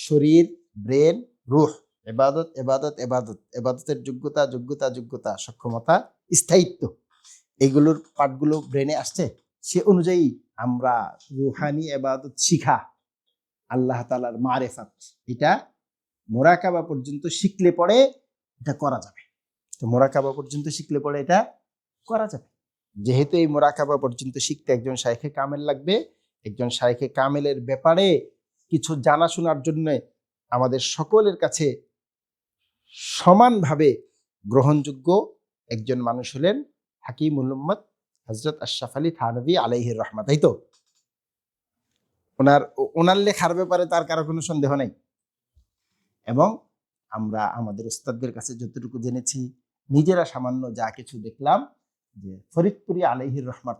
শরীর, ব্রেন, রূহ, ইবাদত ইবাদত ইবাদত, ইবাদতের যোগ্যতা যোগ্যতা যোগ্যতা, সক্ষমতা, স্থায়িত্ব, এগুলোর পার্টগুলো ব্রেনে আসছে। সে অনুযায়ী আমরা রুহানি ইবাদত শিখা, আল্লাহ তাআলার মারিফাত, এটা মুরাকাবা পর্যন্ত শিখলে পরে এটা করা যাবে। তো মুরাকাবা পর্যন্ত শিখলে পরে এটা করা যাবে। যেহেতু এই মুরাকাবা পর্যন্ত শিখতে একজন শাইখে কামেল লাগবে, একজন শাইখে কামেলের ব্যাপারে কিছু জানা শোনার জন্য আমাদের সকলের কাছে সমানভাবে গ্রহণযোগ্য একজন মানুষ হলেন হাকিমুল উম্মত হযরত আশরাফ আলী থানভী আলাইহির রহমত। তাই তো? ওনার লেখার ব্যাপারে তার কারো কোনো সন্দেহ নাই। এবং আমরা আমাদের উস্তাদদের কাছে যতটুকু জেনেছি, নিজেরা সামান্য যা কিছু দেখলাম, যে ফরিদপুরি আলাইহির রহমার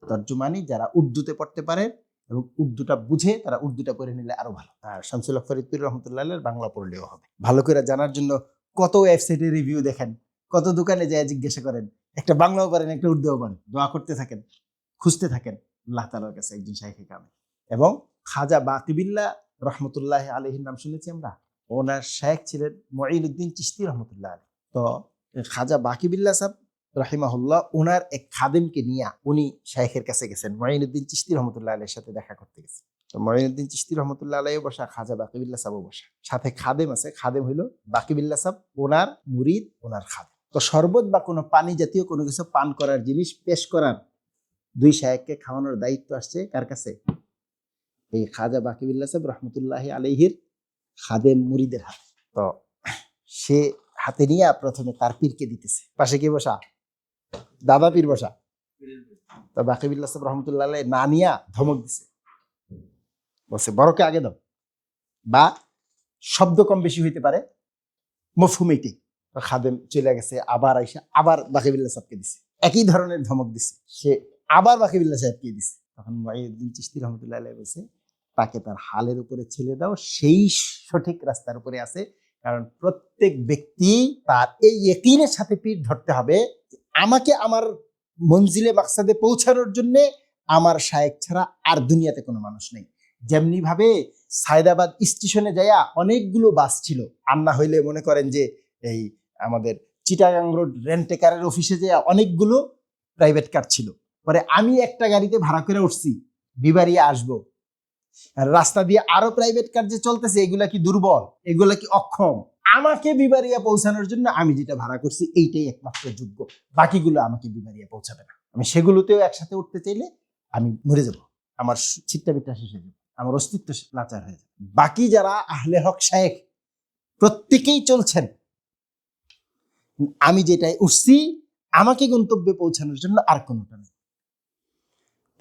তর্জমানি যারা উর্দুতে পড়তে পারে এবং উর্দুটা বুঝে তারা উর্দুটা পড়ে নিলে আরো ভালো। আর শামসুল হক ফরিদপুরি রহমতুল্লাহ বাংলা পড়লেও হবে। ভালো করে জানার জন্য কত ওয়েবসাইটে রিভিউ দেখেন, কত দোকানে যায় জিজ্ঞাসা করেন, একটা বাংলাও পারেন, একটা উর্দুও পারেন, দোয়া করতে থাকেন, খুঁজতে থাকেন আল্লাহ তাআলার কাছে একজন শাইখে কামেল। এবং খাজা বাকিবিল্লাহ রহমতুল্লাহ আলাইহির নাম শুনেছি আমরা। ওনার শাইখ ছিলেন মুঈনুদ্দিন চিশতি রহমতুল্লাহ আলাইহি। তো খাজা বাকিবিল্লাহ সাহেব রাহিমাহুল্লাহ ওনার এক খাদেমকে নিয়ে উনি শাইখের কাছে গেছেন, মুঈনুদ্দিন চিশতি রহমতুল্লাহ আলাইহির সাথে দেখা করতে গেছেন। তো মুঈনুদ্দিন চিশতি রহমতুল্লাহ আলাইহি বসা, খাজা বাকিবিল্লাহ সাহেব বসা, সাথে খাদেম আছে। খাদেম হইল বাকিবিল্লাহ সাহেব, ওনার মুরিদ, ওনার খাদেম। তো শরবত বা কোনো পানি জাতীয় কোনো কিছু পান করার জিনিস পেশ করার দুই শাইখকে খাওয়ানোর দায়িত্ব আসছে কার কাছে? এই খাজা বাকিবিল্লাহ সাহেব রহমতুল্লাহ আলাইহির খাদেম মুরিদের হাতে। তো সে হাতে নিয়ে প্রথমে তার পীরকে দিতেছে। পাশে কি বসা? দাদা পীর বসা। তো বাকিবিল্লাহ সাহেব রহমতুল্লাহ আলাইহি না নিয়া ধমক দিছে, বলছে বড়কে আগে দাও, বা শব্দ কম বেশি হইতে পারে, মফহুম এইটাই। তো খাদেম চলে গেছে, আবার আইসা আবার বাকিবিল্লাহ সাহেবকে দিছে, একই ধরনের ধমক দিছে। সে আবার বাকিবিল্লাহ সাহেবকে দিছে। তখন মুঈনুদ্দিন চিশতি রহমতুল্লাহ আলাইহি বলছে, তাকে তার হালের উপরে ছেড়ে দাও, সেই সঠিক রাস্তার উপরে আছে। কারণ প্রত্যেক ব্যক্তি তার এই ইয়াকিনের সাথে পীর ধরতে হবে, আমাকে আমার মঞ্জিলে মাকসাদে পৌঁছানোর জন্য আমার শায়েখ ছাড়া আর দুনিয়াতে কোনো মানুষ নেই। যেমনি ভাবে সায়দাবাদ স্টেশনে যাইয়া অনেকগুলো বাস ছিল, আর না হইলে মনে করেন যে এই আমাদের চিটাগাং রোড রেন্টেকারের অফিসে যাইয়া অনেকগুলো প্রাইভেট কার ছিল। পরে আমি একটা গাড়িতে ভাড়া করে উঠছি, বিবাড়িয়া আসবো, আর রাস্তা দিয়ে আরো প্রাইভেট কার যে চলতেছে, এগুলা কি দুর্বল, এগুলা কি অক্ষম? আমাকে বিবাড়িয়া পৌঁছানোর জন্য আমি যেটা ভাড়া করছি এইটাই একমাত্র যোগ্য, বাকিগুলো আমাকে বিবাড়িয়া পৌঁছাবে না। আমি সেগুলোতেও একসাথে উঠতে চাইলে আমি মরে যাব, আমার ছিটটা বিটটা শেষ হয়ে যাবে, আমার অস্তিত্ব লাচার হয়ে যাবে। বাকি যারা আহলে হক শায়েখ প্রত্যেকেই চলছেন, আমি যেটাই উঠছি আমাকে গন্তব্যে পৌঁছানোর জন্য, আর কোনোটা নেই।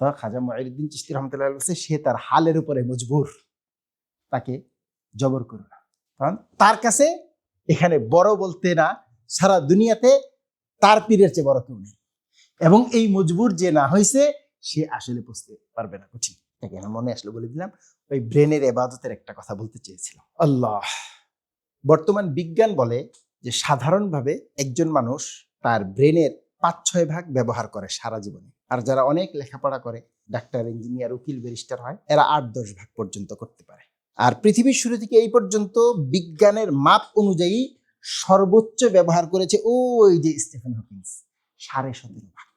তো খাজা মুঈনুদ্দিন চিশতি রহমতুল্লাহ আলাইহি বলছে, সে তার হালের উপরে মজবুর, তাকে জবর করো না। কারণ তার কাছে এখানে বড় বলতে না, সারা দুনিয়াতে তার পীরের চেয়ে বড় কেউ নেই। এবং এই মজবুর যে না হয়েছে, সে আসলে বুঝতে পারবে না, কঠিন। আমার মনে আসলে বলে দিলাম। ওই ব্রেনের ইবাদতের একটা কথা বলতে চেয়েছিলাম। আল্লাহ, বর্তমান বিজ্ঞান বলে যে সাধারণভাবে একজন মানুষ তার ব্রেনের ৫-৬ ভাগ ব্যবহার করে সারা জীবনে। আর যারা অনেক লেখাপড়া করে, ডাক্তার, ইঞ্জিনিয়ার, উকিল, ব্যারিস্টার হয়, এরা ৮-১০ ভাগ পর্যন্ত করতে পারে। আর পৃথিবীর শুরু থেকে এই পর্যন্ত বিজ্ঞানের মাপ অনুযায়ী সর্বোচ্চ ব্যবহার করেছে ওই যে স্টিফেন হকিংস, ১৭.৫ ভাগ।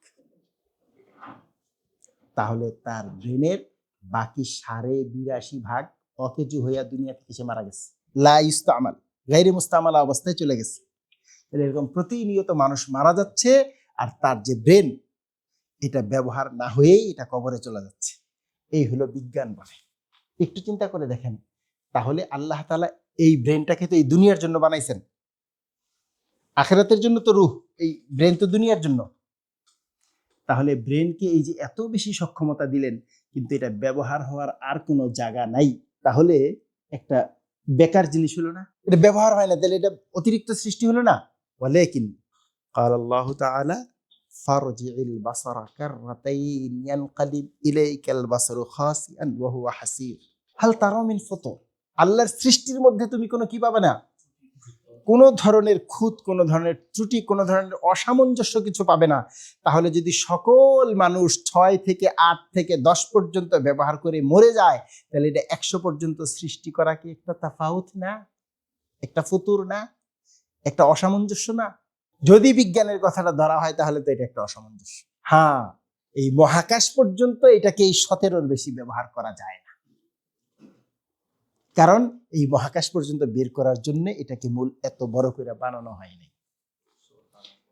তাহলে তার ব্রেনের বাকি ৮২.৫ ভাগ অকেজু হইয়া দুনিয়া থেকে সে মারা গেছে, লা ইস্তামাল, গায়রে মুস্তামালা অবস্থায় চলে গেছে। এরকম প্রতিনিয়ত মানুষ মারা যাচ্ছে, আর তার যে ব্রেন, এটা ব্যবহার না হয়েই এটা কবরে চলে যাচ্ছে। এই হলো বিজ্ঞান বলে। একটু চিন্তা করে দেখেন, তাহলে আল্লাহ তাআলা এই ব্রেনটাকে তো এই দুনিয়ার জন্য বানাইছেন, আখিরাতের জন্য তো রূহ, এই ব্রেন তো দুনিয়ার জন্য। তাহলে ব্রেনকে এই যে এত বেশি সক্ষমতা দিলেন, কিন্তু এটা ব্যবহার হওয়ার আর কোনো জায়গা নাই, তাহলে একটা বেকার জিনিস হলো না? এটা ব্যবহার হয় না, তাহলে এটা অতিরিক্ত সৃষ্টি হলো না? ওয়ালাকিন قال الله تعالى فارجع البصر كرتين ينقلب إليك البصر خاسئا وهو حسير هل ترى من فطور। আল্লাহর সৃষ্টির মধ্যে তুমি কোনো কি পাবে না? কোনো ধরনের খুঁত, কোনো ধরনের ত্রুটি, কোনো ধরনের অসামঞ্জস্য কিছু পাবে না। তাহলে যদি সকল মানুষ 6 থেকে 8 থেকে 10 পর্যন্ত ব্যবহার করে মরে যায়, তাহলে এটা 100 পর্যন্ত সৃষ্টি করা কি একটা তাফাউত না, একটা ফুতুর না, একটা অসামঞ্জস্য না? যদি বিজ্ঞানের কথাটা ধরা হয় তাহলে তো এটা একটা অসামঞ্জস্য। হ্যাঁ, এই মহাকাশ পর্যন্ত এটাকে এই 17-র বেশি ব্যবহার করা যায় না, কারণ এই মহাকাশ পর্যন্ত বের করার জন্য এটাকে মূল এত বড় করে বানানো হয়নি।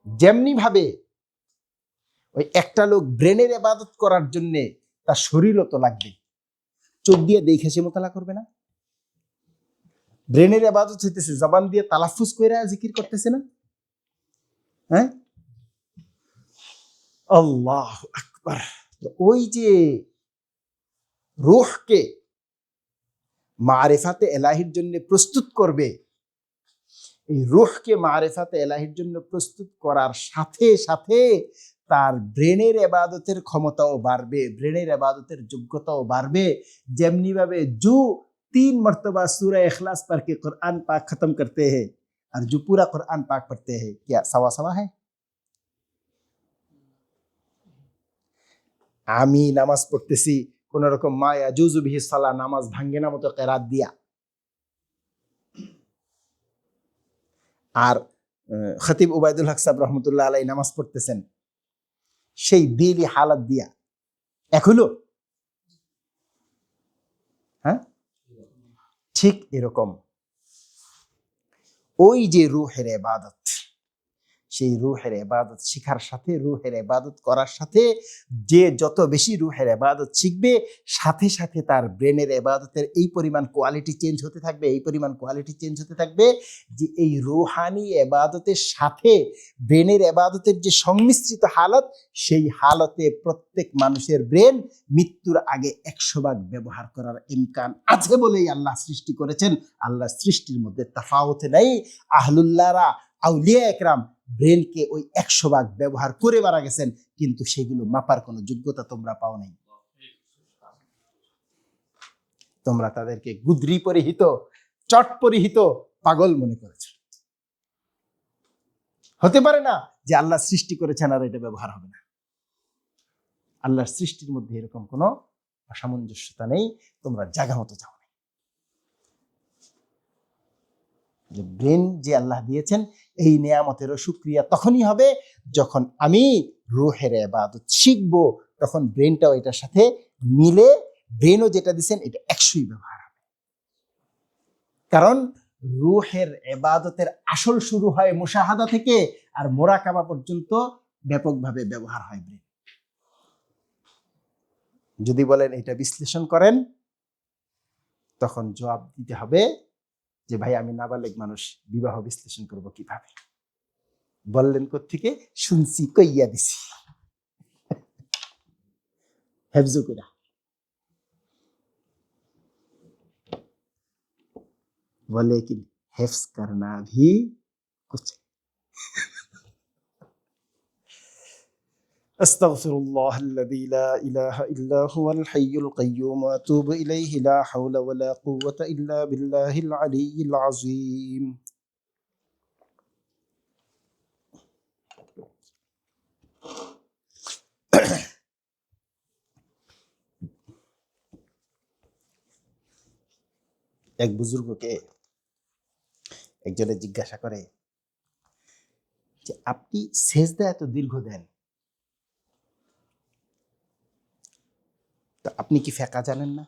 যেমনি ভাবে ওই একটা লোক ব্রেনের ইবাদত করার জন্য তার শরীরও তো লাগবে, চোখ দিয়ে দেখে সে মোতালা করবে না? ব্রেনের ইবাদত হইতেছে জবান দিয়ে তালাফুজ কইরা জিকির করতেছে না? হ্যাঁ, আল্লাহু আকবার। ওই যে রূহকে মারিফাতে এলাহির জন্য প্রস্তুত করবে, এই রূহকে মারিফাতে এলাহির জন্য প্রস্তুত করার সাথে সাথে তার ব্রেনের ইবাদতের ক্ষমতাও বাড়বে, ব্রেনের ইবাদতের যোগ্যতাও বাড়বে। যেমনি ভাবে जो 3 मरतबा सूरह इखलास पढ़ के कुरान पाक खत्म करते हैं और जो पूरा कुरान पाक पढ़ते हैं, क्या सवा सवा है? আমি নামাজ পড়তেছি, কোন রকম মায়া জুজু বিহি সালা, নামাজ ভাঙ্গে না মতো কেরাত দিয়া, আর খতিব উবাইদুল হক সাহেব রহমতুল্লাহ আলাই নামাজ পড়তেছেন সেই দিলি হালাত দিয়া, এক হলো? হ্যাঁ, ঠিক এরকম ওই যে রূহের ইবাদত, সেই রূহের ইবাদত শিখার সাথে, রূহের ইবাদত করার সাথে যে যত বেশি রূহের ইবাদত শিখবে, সাথে সাথে তার ব্রেনের ইবাদতের এই পরিমাণ কোয়ালিটি চেঞ্জ হতে থাকবে, এই পরিমাণ কোয়ালিটি চেঞ্জ হতে থাকবে যে এই রূহানি ইবাদতের সাথে ব্রেনের ইবাদতের যে সংমিশ্রিত হালত, সেই হালতে প্রত্যেক মানুষের ব্রেন মৃত্যুর আগে 100 ভাগ ব্যবহার করার ইমকান আছে বলেই আল্লাহ সৃষ্টি করেছেন। আল্লাহ সৃষ্টির মধ্যে তাফাউত নেই। আহলুল্লাহরা, আউলিয়া একরাম ব্রেনকে ওই 100 ভাগ ব্যবহার করে মারা গেছেন, কিন্তু সেগুলো মাপার কোনো যোগ্যতা তোমরা পাও নাই। তোমরা তাদেরকে গুদরি পরিহিত, চট পরিহিত পাগল মনে করেছ। হতে পারে না যে আল্লাহ সৃষ্টি করেছেন আর এটা ব্যবহার হবে না। আল্লাহর সৃষ্টির মধ্যে এরকম কোনো অসামঞ্জস্যতা নেই, তোমরা জায়গা মতো যাও না। যে ব্রেন যে আল্লাহ দিয়েছেন, এই নেয়ামতেরও শুকরিয়া তখনই হবে যখন আমি রূহের ইবাদত শিখবো, তখন ব্রেনটাও এটার সাথে মিলে ব্রেনও যেটা দিচ্ছেন এটা 100ই ব্যবহার হবে। কারণ রূহের ইবাদতের আসল শুরু হয় মুশাহাদা থেকে, আর মুরাকাবা পর্যন্ত ব্যাপকভাবে ব্যবহার হয় ব্রেন। যদি বলেন এটা বিশ্লেষণ করেন, তখন জবাব দিতে হবে যে ভাই আমি নাবালেগ মানুষ, বিবাহ বিশ্লেষণ করব কিভাবে? বললেন কোত্থেকে? শুনছি, কইয়া দিছি, হেফজু কইরা। बोले कि हिफ्स करना भी कुछ। अस्तगफिरुल्लाह الذي لا إله إلا هو الحي القيوم وأتوب إليه لا حول ولا قوة إلا بالله العلي العظيم। এক বুজুর্গকে একজনে জিজ্ঞাসা করে যে আপনি সেজদা এত দীর্ঘ দেন, তো আপনি কি ফেকা জানেন না?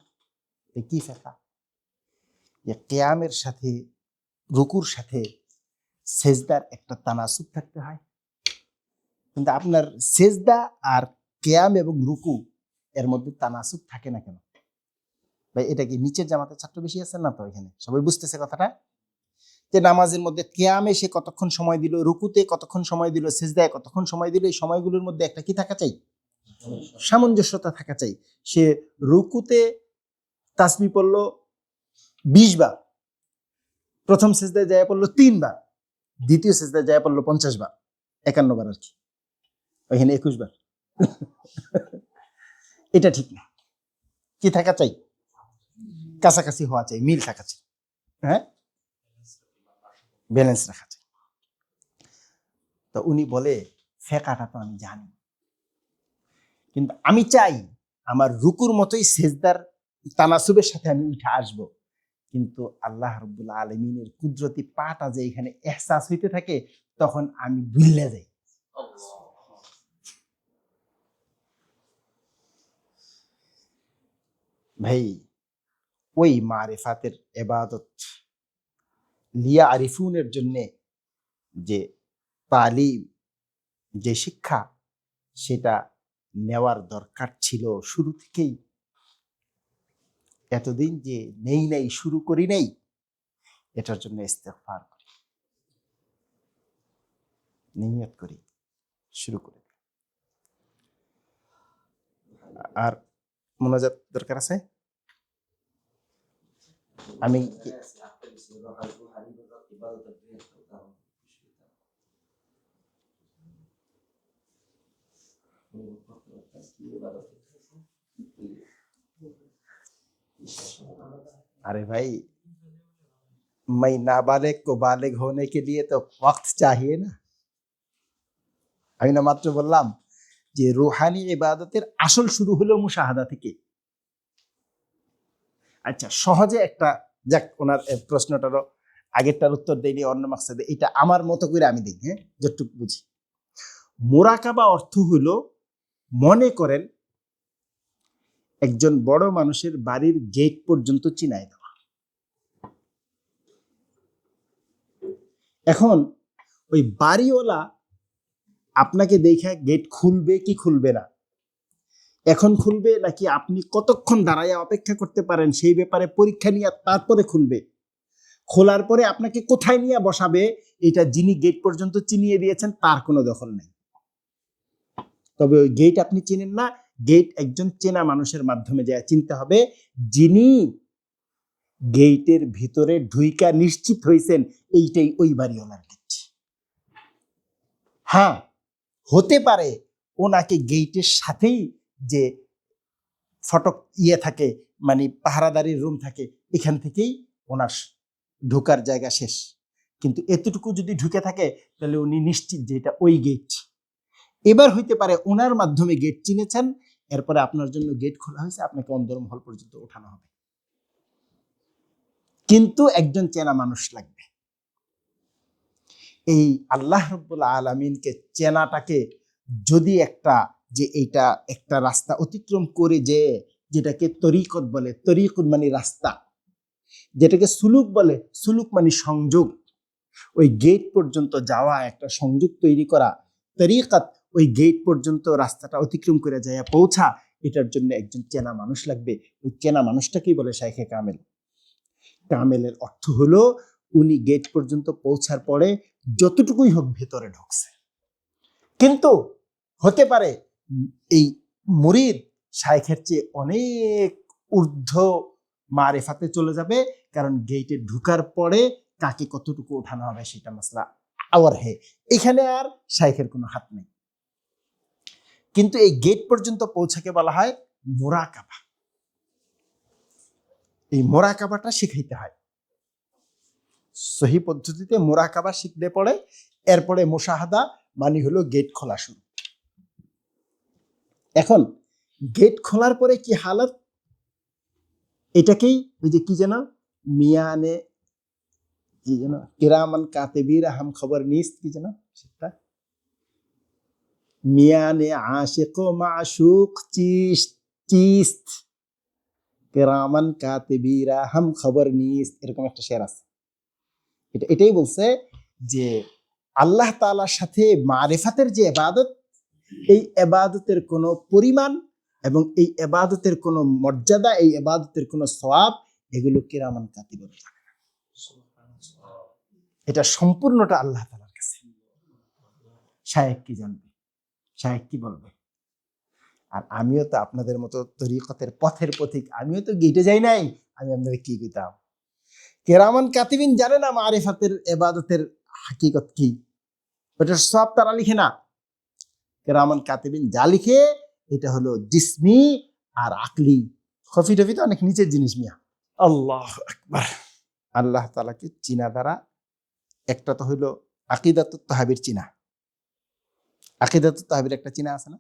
কি ফেকা? যে কিয়ামের সাথে, রুকুর সাথে সেজদার একটা তানাসুব থাকতে হয়, কিন্তু আপনার সেজদা আর কিয়াম এবং রুকু এর মধ্যে তানাসুব থাকে না কেন? ভাই এটা কি নিচের জামাতের ছাত্র বেশি আছেন না? তো এখানে সবাই বুঝতেছে কথাটা, যে নামাজের মধ্যে কিয়ামে সে কতক্ষণ সময় দিল, রুকুতে কতক্ষণ সময় দিল, সিজদায় কতক্ষণ সময় দিল, এই সময়গুলোর মধ্যে একটা কি থাকা চাই? সামঞ্জস্যতা থাকা চাই। সে রুকুতে তাসবিহ পড়ল 20 বার, প্রথম সিজদায় যায় পড়ল 3 বার, দ্বিতীয় সিজদায় যায় পড়ল 50 বার, 51 বার আর কি, ওইখানে 21 বার। এটা ঠিক না। কি থাকা চাই? কাছাকাছি হওয়া চাই, মিল থাকা চাই। হ্যাঁ, ব্যালেন্স রাখা যায়। তো উনি বলে ফেকাটা তো আমি জানি, কিন্তু আমি চাই আমার রুকুর মতোই সেজদার তানাসুবের সাথে আমি উঠে আসব, কিন্তু আল্লাহ রাব্বুল আলামিনের কুদরতি পাটা যে এখানে এহসাস হইতে থাকে তখন আমি ভুলে যাই। ভাই, ওই মারিফাতের ইবাদত লিয়া আরিফুনের জন্য যে তালিম, যে শিক্ষা, সেটা নেওয়ার দরকার ছিল শুরু থেকেই। এতদিন যে নেই শুরু করি নাই, এটার জন্য ইস্তেগফার করি, নিয়ত করি, শুরু করি। আর মোনাজাত দরকার আছে? আমি अरे भाई, मैं नाबालिग को बालिग होने के लिए तो वक्त चाहिए ना। আমি না মাত্র বললাম যে রুহানি ইবাদতের আসল শুরু হলো মুশাহাদা থেকে। আচ্ছা, সহজে একটা, যাক ওনার প্রশ্নটারও আগেরটার উত্তর দেয়নি অন্য মাকসাদে, এটা আমার মতো করে আমি দিই, হ্যাঁ, যতটুকু বুঝি। মুরাকাবা অর্থ হলো, মনে করেন একজন বড় মানুষের বাড়ির গেট পর্যন্ত চিনায় দেওয়া। এখন ওই বাড়িওয়ালা আপনাকে দেখে গেট খুলবে কি খুলবে না, এখন খুলবে নাকি আপনি কতক্ষণ দাঁড়াইয়া অপেক্ষা করতে পারেন সেই ব্যাপারে পরীক্ষা নিয়ে তারপরে খুলবে। খোলার পরে আপনাকে কোথায় নিয়ে বসাবে এটা যিনি গেট পর্যন্ত চিনিয়ে দিয়েছেন তার কোনো দখল নেই। তবে ওই গেট আপনি চিনেন না, গেট একজন চেনা মানুষের মাধ্যমে যায় চিনতে হবে, যিনি গেটের ভিতরে ঢুইকা নিশ্চিত হয়েছেন এইটাই ওই বাড়িওয়ালার গেট। হ্যাঁ, হতে পারে ওনাকে গেটের সাথেই যে ফটক থাকে, মানে পাহারাদারির রুম থাকে, এখান থেকেই ওনার ঢোকার জায়গা শেষ, কিন্তু এতটুকু যদি ঢুকে থাকে তাহলে উনি নিশ্চিত যে এটা ওই গেট। এবার হইতে পারে ওনার মাধ্যমে গেট চিনেছেন, এরপরে আপনার জন্য গেট খোলা হয়েছে, আপনাকে অন্দরমহল পর্যন্ত ওঠানো হবে, কিন্তু একজন চেনা মানুষ লাগবে। এই আল্লাহ রাব্বুল আলামিনকে চেনাটাকে যদি একটা, যে এইটা একটা রাস্তা অতিক্রম করে, যে যেটাকে তরিকত বলে, তরিকুন মানে রাস্তা, যেটাকে সুলুক বলে, সুলুক মানে সংযোগ, ওই গেট পর্যন্ত যাওয়া, একটা সংযোগ তৈরি করা, তরিকাত ওই গেট পর্যন্ত রাস্তাটা অতিক্রম করে যায় পৌঁছা, এটার জন্য একজন চেনা মানুষ লাগবে। ওই চেনা মানুষটাকেই বলে শাইখে কামেল। কামেলের অর্থ হলো উনি গেট পর্যন্ত পৌঁছার পরে যতটুকুই হোক ভেতরে ঢুকছে, কিন্তু হতে পারে এই মুরিদ শাইখের চেয়ে অনেক ঊর্ধ্ব মারিফাতে চলে যাবে, কারণ গেটে ঢুকার পরে কাকে কতটুকু ওঠানো হবে সেটা মাসলা আওয়ার হে, এখানে আর শাইখের কোনো হাত নেই। কিন্তু এই গেট পর্যন্ত পৌঁছাকে বলা হয় মুরাকাবা। এই মুরাকাবাটা শিখাইতে হয় সহি পদ্ধতিতে। মুরাকাবা শিখলে পরে এরপরে মুশাহাদা মানে হলো গেট খোলা শুরু। এখন গেট খোলার পরে কি হালত, এটাকেই ওই যে কি যেন মিয়ানে কি যেন কিরামান কাতিবির হাম খবর নিস্ত, কি যেন সেটা, মিয়ানে আশিক ও মাশুক চিস্ত কিরামান কাতিবিরা হাম খবর নিস্ত, এরকম একটা শের আছে। এটাই বলছে যে আল্লাহ তাআলার সাথে মারিফাতের যে ইবাদত, এই ইবাদতের কোনো পরিমাণ এবং এই ইবাদতের কোনো মর্যাদা, এই ইবাদতের কোনো সওয়াব, এগুলো কিরামান কাতিবের থাকে না। এটা সম্পূর্ণটা আল্লাহ তাআলার কাছে। শায়েখ কি জানবে, শায়েখ কি বলবে? আর আমিও তো আপনাদের মতো তরিকতের পথের পথিক, আমিও তো গেটে যাই নাই, আমি আপনাদের কি কইতাম? কিরামান কাতিবিন জানে না মারিফাতের ইবাদতের হাকিকত কি, ওটা সব তারা লিখে না। কিরামান কাতিবিন যা লিখে এটা হলো জিসমি আর আকলি, খফি টফি তো অনেক নিচের জিনিস মিয়া। আল্লাহু আকবার। আল্লাহ তাআলাকে চিনা দ্বারা একটা তো হইলো আকিদাতুত তাহাবির চীনা। আকিদাতুত তাহাবির একটা চীনা আছে না?